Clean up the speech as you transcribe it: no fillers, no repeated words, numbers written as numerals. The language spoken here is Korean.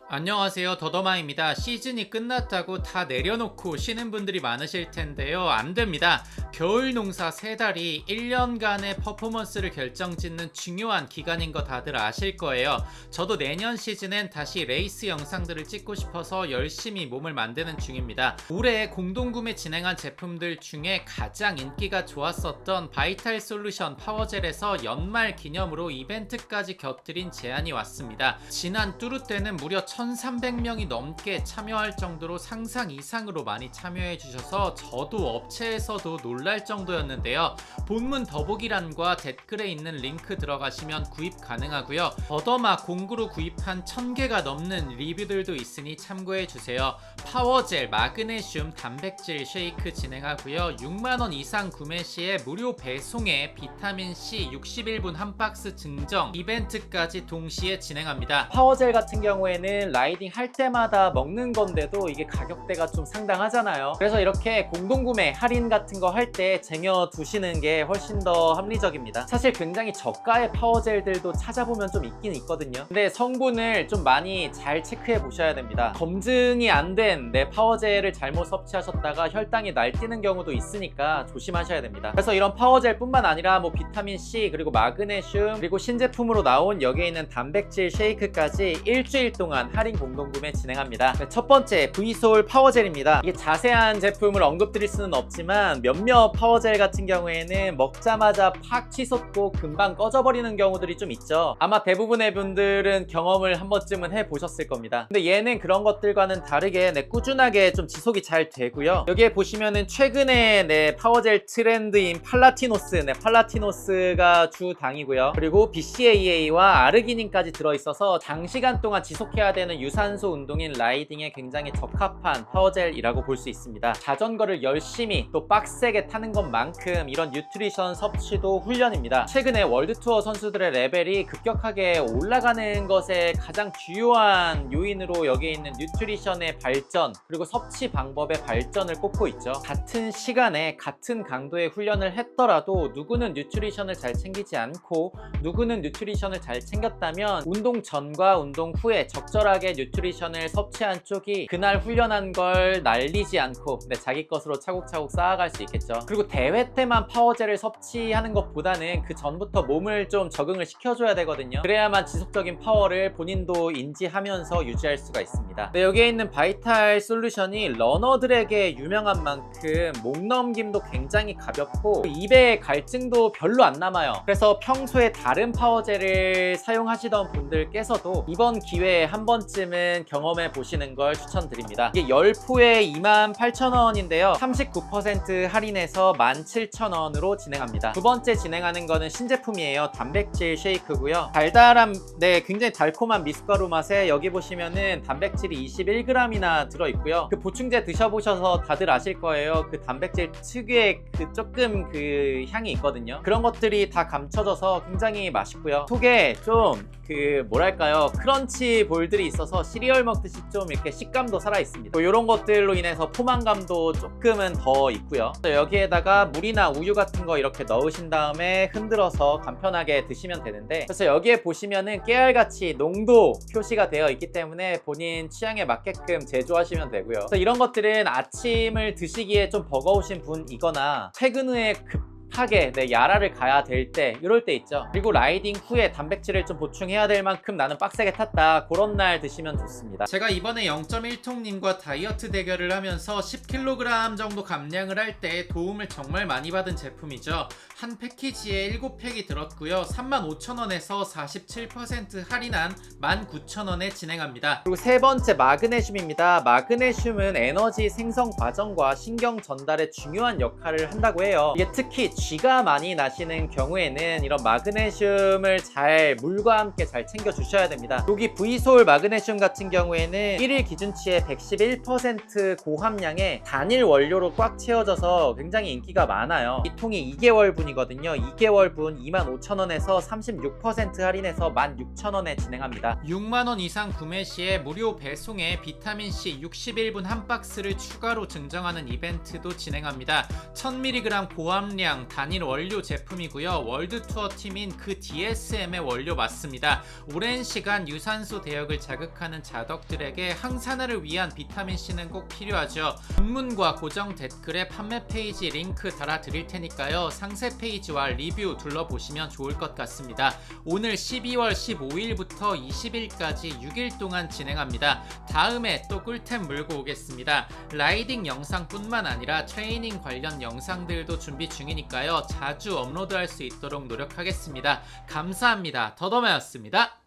안녕하세요, 더더마입니다. 시즌이 끝났다고 다 내려놓고 쉬는 분들이 많으실 텐데요. 안 됩니다. 겨울 농사 3달이 1년간의 퍼포먼스를 결정짓는 중요한 기간인 거 다들 아실 거예요. 저도 내년 시즌엔 다시 레이스 영상들을 찍고 싶어서 열심히 몸을 만드는 중입니다. 올해 공동구매 진행한 제품들 중에 가장 인기가 좋았었던 바이탈 솔루션 파워젤에서 연말 기념으로 이벤트까지 곁들인 제안이 왔습니다. 지난 뚜루 때는 무려 1,300명이 넘게 참여할 정도로 상상 이상으로 많이 참여해 주셔서 저도 업체에서도 놀랄 정도였는데요. 본문 더보기란과 댓글에 있는 링크 들어가시면 구입 가능하고요. 더더마 공구로 구입한 1000개가 넘는 리뷰들도 있으니 참고해 주세요. 파워젤, 마그네슘, 단백질 쉐이크 진행하고요. 6만원 이상 구매 시에 무료 배송에 비타민C 61분 한 박스 증정 이벤트까지 동시에 진행합니다. 파워젤 같은 경우에는 라이딩 할 때마다 먹는 건데도 이게 가격대가 좀 상당하잖아요. 그래서 이렇게 공동구매 할인 같은 거 할 때 쟁여 두시는 게 훨씬 더 합리적입니다. 사실 굉장히 저가의 파워젤들도 찾아보면 좀 있긴 있거든요. 근데 성분을 좀 많이 잘 체크해 보셔야 됩니다. 검증이 안 된 내 파워젤을 잘못 섭취하셨다가 혈당이 날뛰는 경우도 있으니까 조심하셔야 됩니다. 그래서 이런 파워젤 뿐만 아니라 뭐 비타민C 그리고 마그네슘 그리고 신제품으로 나온 여기에 있는 단백질 쉐이크까지 일주일 동안 할인 공동구매 진행합니다. 첫 번째 V솔 파워젤입니다. 이게 자세한 제품을 언급드릴 수는 없지만 몇몇 파워젤 같은 경우에는 먹자마자 팍 치솟고 금방 꺼져버리는 경우들이 좀 있죠. 아마 대부분의 분들은 경험을 한 번쯤은 해보셨을 겁니다. 근데 얘는 그런 것들과는 다르게 꾸준하게 좀 지속이 잘 되고요. 여기에 보시면은 최근에 파워젤 트렌드인 팔라티노스, 팔라티노스가 주당이고요. 그리고 BCAA와 아르기닌까지 들어있어서 장시간 동안 지속해야 되는 유산소 운동인 라이딩에 굉장히 적합한 파워젤이라고 볼 수 있습니다. 자전거를 열심히 또 빡세게 타는 것만큼 이런 뉴트리션 섭취도 훈련입니다. 최근에 월드투어 선수들의 레벨이 급격하게 올라가는 것에 가장 주요한 요인으로 여기에 있는 뉴트리션의 발전 그리고 섭취 방법의 발전을 꼽고 있죠. 같은 시간에 같은 강도의 훈련을 했더라도 누구는 뉴트리션을 잘 챙기지 않고 누구는 뉴트리션을 잘 챙겼다면 운동 전과 운동 후에 적절하게 뉴트리션을 섭취한 쪽이 그날 훈련한 걸 날리지 않고 자기 것으로 차곡차곡 쌓아갈 수 있겠죠. 그리고 대회 때만 파워젤을 섭취하는 것보다는 그 전부터 몸을 좀 적응을 시켜줘야 되거든요. 그래야만 지속적인 파워를 본인도 인지하면서 유지할 수가 있습니다. 여기에 있는 바이탈 솔루션이 러너들에게 유명한 만큼 목 넘김도 굉장히 가볍고 입에 갈증도 별로 안 남아요. 그래서 평소에 다른 파워젤을 사용하시던 분들께서도 이번 기회에 한 번쯤은 경험해 보시는 걸 추천드립니다. 이게 10포에 28,000원인데요 39% 할인해서 17,000원으로 진행합니다. 두 번째 진행하는 거는 신제품이에요. 단백질 쉐이크고요. 달달한 굉장히 달콤한 미숫가루 맛에 여기 보시면은 단백질이 21g이나 들어있고요. 그 보충제 드셔보셔서 다들 아실 거예요. 그 단백질 특유의 조금 향이 있거든요. 그런 것들이 다 감춰져서 굉장히 맛있고요. 속에 좀 뭐랄까요, 크런치 볼들이 있어서 시리얼 먹듯이 좀 이렇게 식감도 살아있습니다. 이런 것들로 인해서 포만감도 조금은 더 있고요. 여기에다가 물이나 우유 같은 거 이렇게 넣으신 다음에 흔들어서 간편하게 드시면 되는데, 그래서 여기에 보시면은 깨알같이 농도 표시가 되어 있기 때문에 본인 취향에 맞게끔 제조하시면 되고요. 그래서 이런 것들은 아침을 드시기에 좀 버거우신 분이거나 퇴근 후에 급하게 야라를 가야 될 때, 이럴 때 있죠. 그리고 라이딩 후에 단백질을 좀 보충해야 될 만큼 나는 빡세게 탔다, 그런 날 드시면 좋습니다. 제가 이번에 0.1통님과 다이어트 대결을 하면서 10kg 정도 감량을 할 때 도움을 정말 많이 받은 제품이죠. 한 패키지에 7팩이 들었고요. 35,000원에서 47% 할인한 19,000원에 진행합니다. 그리고 세 번째 마그네슘입니다. 마그네슘은 에너지 생성 과정과 신경 전달에 중요한 역할을 한다고 해요. 이게 특히 쥐가 많이 나시는 경우에는 이런 마그네슘을 물과 함께 잘 챙겨 주셔야 됩니다. 여기 V솔 마그네슘 같은 경우에는 1일 기준치의 111% 고함량의 단일 원료로 꽉 채워져서 굉장히 인기가 많아요. 이 통이 2개월분이거든요. 2개월분 25,000원에서 36% 할인해서 16,000원에 진행합니다. 6만원 이상 구매 시에 무료 배송에 비타민C 61분 한 박스를 추가로 증정하는 이벤트도 진행합니다. 1000mg 고함량 영상 단일 원료 제품이고요. 월드 투어 팀인 그 DSM의 원료 맞습니다. 오랜 시간 유산소 대역을 자극하는 자덕들에게 항산화를 위한 비타민C는 꼭 필요하죠. 본문과 고정 댓글에 판매 페이지 링크 달아드릴 테니까요. 상세 페이지와 리뷰 둘러보시면 좋을 것 같습니다. 오늘 12월 15일부터 20일까지 6일 동안 진행합니다. 다음에 또 꿀템 물고 오겠습니다. 라이딩 영상뿐만 아니라 트레이닝 관련 영상들도 준비 중이니까요. 자주 업로드할 수 있도록 노력하겠습니다. 감사합니다. 더더마였습니다.